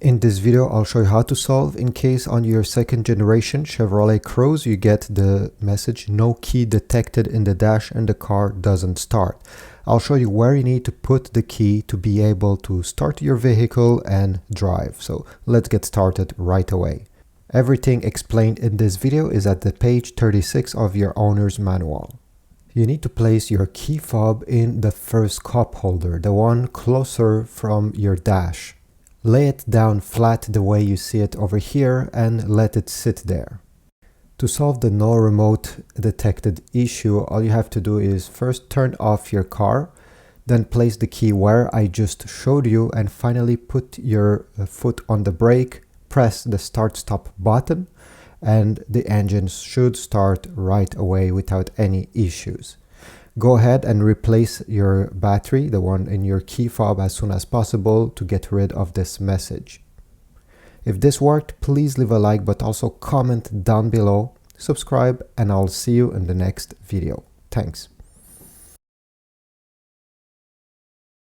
In this video, I'll show you how to solve in case on your second generation Chevrolet Cruze you get the message no key detected in the dash and the car doesn't start. I'll show you where you need to put the key to be able to start your vehicle and drive. So let's get started right away. Everything explained in this video is at the page 36 of your owner's manual. You need to place your key fob in the first cup holder, the one closer from your dash. Lay it down flat the way you see it over here and let it sit there. To solve the no remote detected issue, all you have to do is first turn off your car, then place the key where I just showed you, and finally put your foot on the brake, press the start-stop button, and the engine should start right away without any issues. Go ahead and replace your battery, the one in your key fob, as soon as possible to get rid of this message. If this worked, please leave a like, but also comment down below, subscribe, and I'll see you in the next video. Thanks.